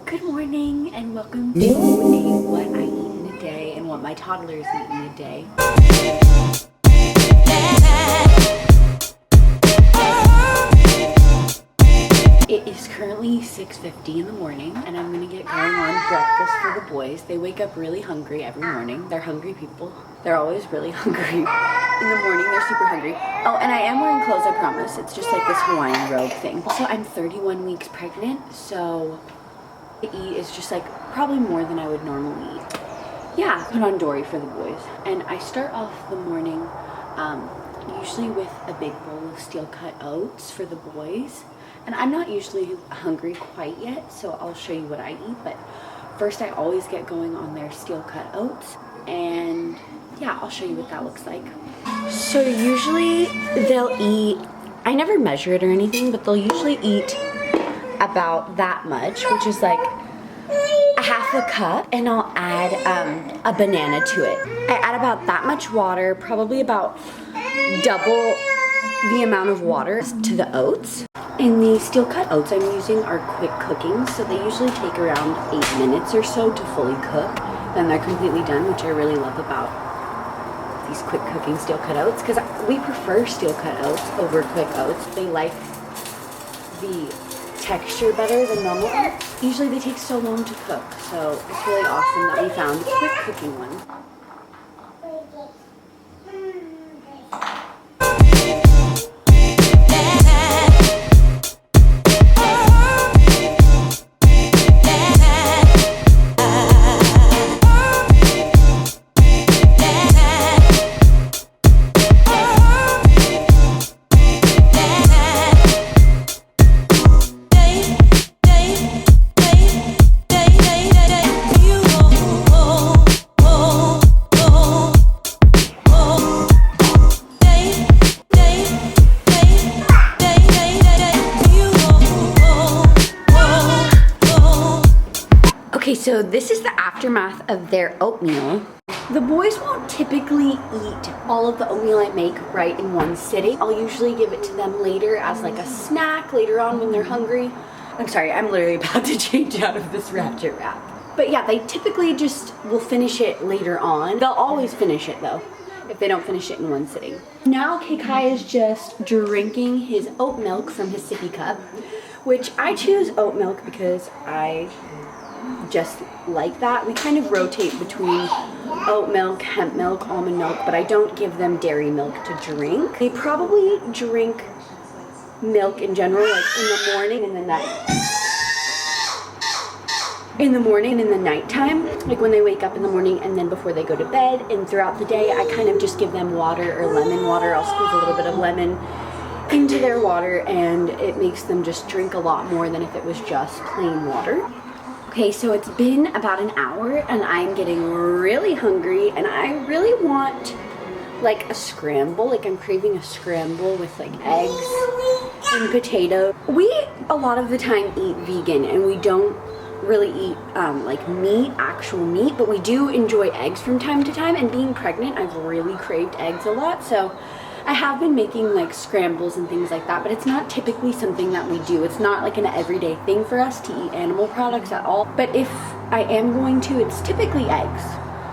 Good morning and welcome to what I eat in a day and what my toddlers eat in a day. It is currently 6:50 in the morning and I'm gonna get going on breakfast for the boys. They wake up really hungry every morning. They're hungry people. They're always really hungry. In the morning, they're super hungry. Oh, and I am wearing clothes, I promise. It's just like this Hawaiian robe thing. Also, I'm 31 weeks pregnant, so to eat is just like probably more than I would normally eat. Yeah, put on Dory for the boys. And I start off the morning usually with a big bowl of steel cut oats for the boys. And I'm not usually hungry quite yet, so I'll show you what I eat. But first I always get going on their steel cut oats. And yeah, I'll show you what that looks like. So usually they'll eat, I never measure it or anything, but they'll usually eat about that much, which is like a half a cup, and I'll add a banana to it. I add about that much water, probably about double the amount of water to the oats. And the steel cut oats I'm using are quick cooking, so they usually take around 8 minutes or so to fully cook. Then they're completely done, which I really love about these quick cooking steel cut oats, because we prefer steel cut oats over quick oats. They like the texture better than normal oats. Usually they take so long to cook, so it's really awesome that we found a quick cooking one. Okay, so this is the aftermath of their oatmeal. The boys won't typically eat all of the oatmeal I make right in one sitting. I'll usually give it to them later as like a snack later on when they're hungry. I'm sorry, I'm literally about to change out of this ratchet wrap. But yeah, they typically just will finish it later on. They'll always finish it though, if they don't finish it in one sitting. Now Kekai is just drinking his oat milk from his sippy cup, which I choose oat milk because I just like that. We kind of rotate between oat milk, hemp milk, almond milk, but I don't give them dairy milk to drink. They probably drink milk in general, like in the morning and the night. In the morning and in the nighttime, like when they wake up in the morning and then before they go to bed, and throughout the day, I kind of just give them water or lemon water. I'll squeeze a little bit of lemon into their water, and it makes them just drink a lot more than if it was just plain water. Okay, so it's been about an hour and I'm getting really hungry and I really want like a scramble. Like I'm craving a scramble with like eggs and potato. We a lot of the time eat vegan and we don't really eat like meat, actual meat, but we do enjoy eggs from time to time, and being pregnant I've really craved eggs a lot, so I have been making like scrambles and things like that, but it's not typically something that we do. It's not like an everyday thing for us to eat animal products at all. But if I am going to, it's typically eggs.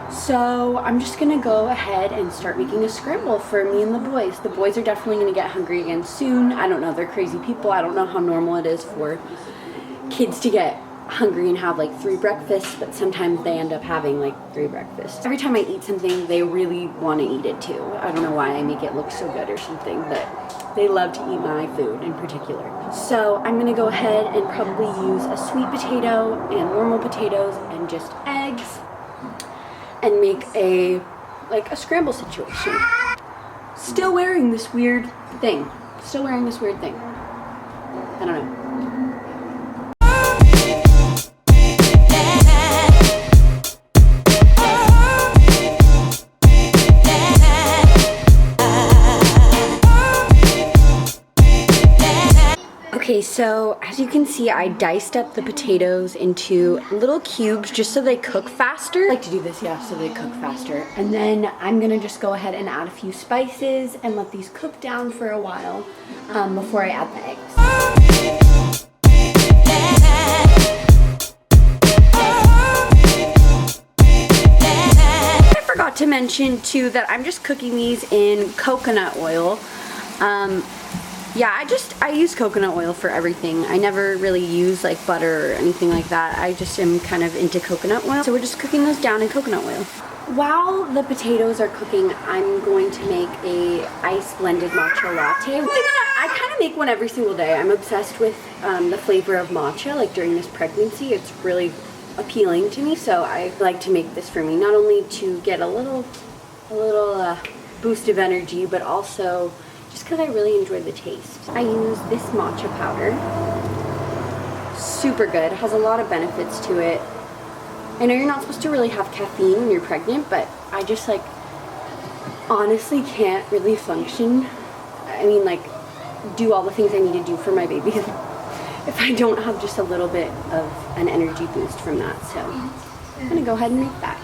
So I'm just gonna go ahead and start making a scramble for me and the boys. The boys are definitely gonna get hungry again soon. I don't know, they're crazy people. I don't know how normal it is for kids to get hungry and have like 3 breakfasts, but sometimes they end up having like 3 breakfasts. Every time I eat something, they really want to eat it too. I don't know why I make it look so good or something, but they love to eat my food in particular. So I'm gonna go ahead and probably use a sweet potato and normal potatoes and just eggs and make a scramble situation. Still wearing this weird thing. I don't know. Okay, so as you can see, I diced up the potatoes into little cubes just so they cook faster. I like to do this, yeah, so they cook faster. And then I'm gonna just go ahead and add a few spices and let these cook down for a while before I add the eggs. mention too that I'm just cooking these in coconut oil. Yeah, I use coconut oil for everything. I never really use like butter or anything like that. I just am kind of into coconut oil. So we're just cooking those down in coconut oil. While the potatoes are cooking, I'm going to make a ice blended matcha latte. I kind of make one every single day. I'm obsessed with the flavor of matcha. Like during this pregnancy, it's really appealing to me. So I like to make this for me, not only to get a little boost of energy, but also just because I really enjoy the taste. I use this matcha powder. Super good. It has a lot of benefits to it. I know you're not supposed to really have caffeine when you're pregnant, but I just like honestly can't really function. I mean, like do all the things I need to do for my baby if I don't have just a little bit of an energy boost from that. So I'm gonna go ahead and make that.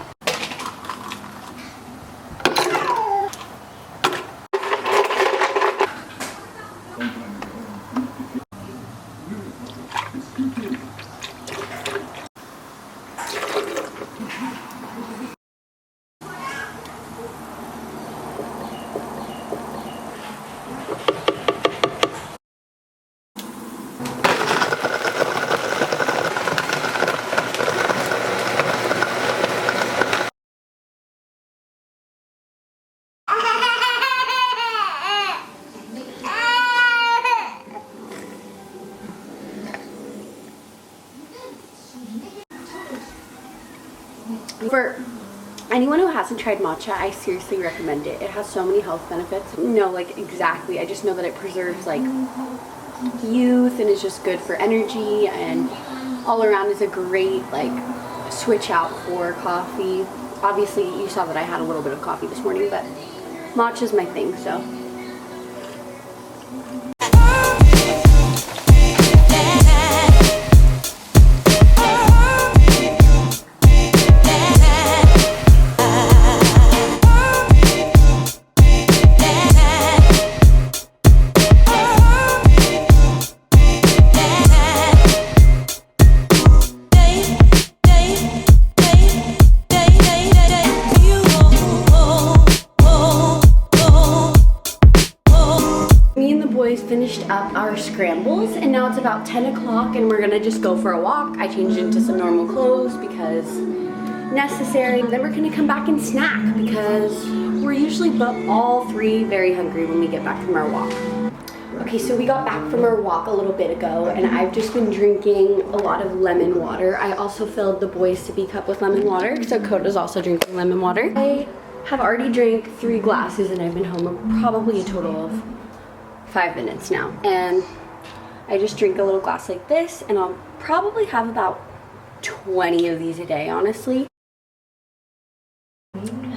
For anyone who hasn't tried matcha, I seriously recommend it. It has so many health benefits. No, like exactly. I just know that it preserves like youth and is just good for energy, and all around is a great like switch out for coffee. Obviously, you saw that I had a little bit of coffee this morning, but matcha is my thing, so. Finished up our scrambles, and now it's about 10 o'clock and we're gonna just go for a walk. I changed into some normal clothes because necessary. Then we're gonna come back and snack because we're usually all three very hungry when we get back from our walk. Okay, so we got back from our walk a little bit ago and I've just been drinking a lot of lemon water. I also filled the boys' sippy cup with lemon water, so Coda's also drinking lemon water. I have already drank 3 glasses and I've been home probably a total of 5 minutes now, and I just drink a little glass like this, and I'll probably have about 20 of these a day, honestly.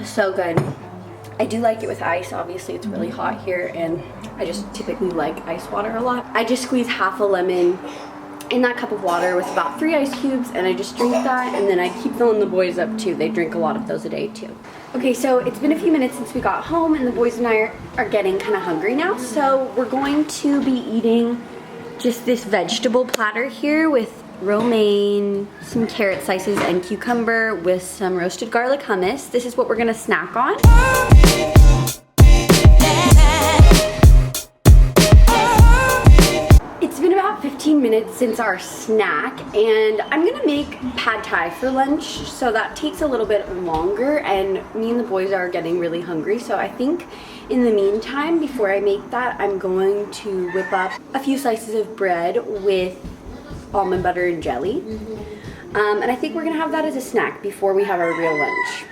So good. I do like it with ice. Obviously it's really hot here and I just typically like ice water a lot. I just squeeze half a lemon in that cup of water with about 3 ice cubes, and I just drink that, and then I keep filling the boys up too. They drink a lot of those a day too. Okay, so it's been a few minutes since we got home and the boys and I are getting kind of hungry now, so we're going to be eating just this vegetable platter here with romaine, some carrot slices and cucumber with some roasted garlic hummus. This is what we're gonna snack on. It's been about 15 minutes since our snack, and I'm gonna make pad thai for lunch, so that takes a little bit longer, and me and the boys are getting really hungry, so I think in the meantime, before I make that, I'm going to whip up a few slices of bread with almond butter and jelly. And I think we're gonna have that as a snack before we have our real lunch.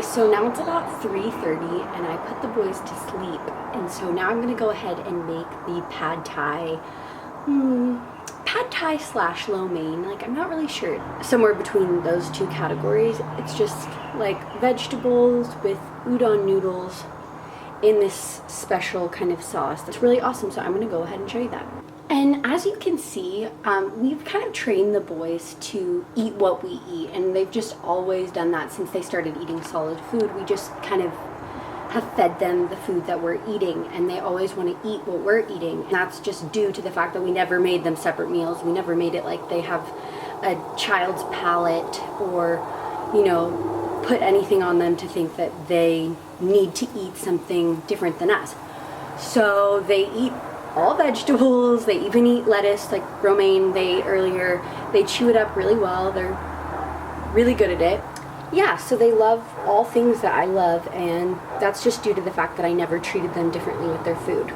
So now it's about 3:30 and I put the boys to sleep, and so now I'm gonna go ahead and make the pad thai slash lo mein. Like, I'm not really sure, somewhere between those two categories. It's just like vegetables with udon noodles in this special kind of sauce that's really awesome, so I'm gonna go ahead and show you that. And as you can see, we've kind of trained the boys to eat what we eat, and they've just always done that since they started eating solid food. We just kind of have fed them the food that we're eating, and they always want to eat what we're eating. And that's just due to the fact that we never made them separate meals. We never made it like they have a child's palate, or, you know, put anything on them to think that they need to eat something different than us. So they eat all vegetables, they even eat lettuce like Romaine they ate earlier. They chew it up really well, they're really good at it. Yeah, so they love all things that I love, and that's just due to the fact that I never treated them differently with their food.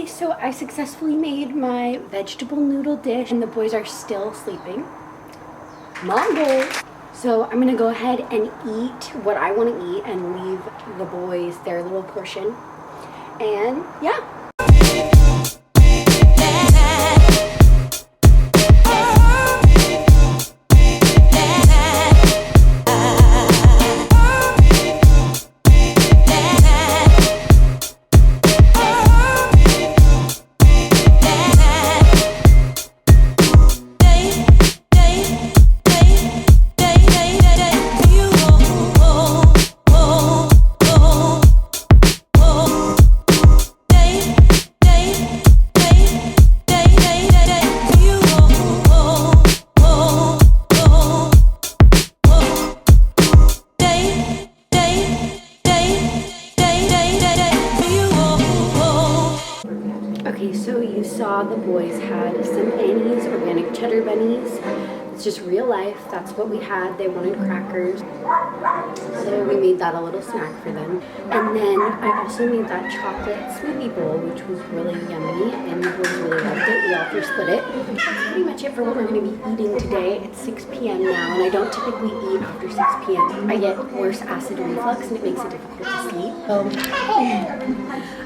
So I successfully made my vegetable noodle dish, and the boys are still sleeping. Mongol! So I'm gonna go ahead and eat what I want to eat and leave the boys their little portion. And yeah. Okay, so you saw the boys had some Annie's organic cheddar bunnies. It's just real life. That's what we had. They wanted crackers, so we made that a little snack for them. And then I also made that chocolate smoothie bowl, which was really yummy, and the boys really loved it. We all three split it. That's pretty much it for what we're going to be eating today. It's 6 p.m. now, and I don't typically eat after 6 p.m. I get worse acid reflux, and it makes it difficult to sleep. So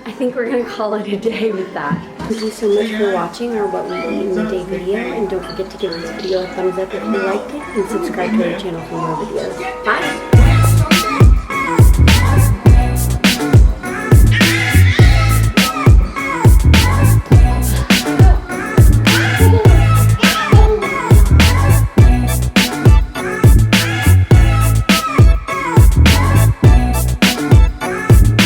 I think we're going to call it a day with that. Thank you so much for watching our What We Eat in the Day video, and don't forget to give this video a thumbs up if you liked it, and subscribe to our channel for more videos. Bye!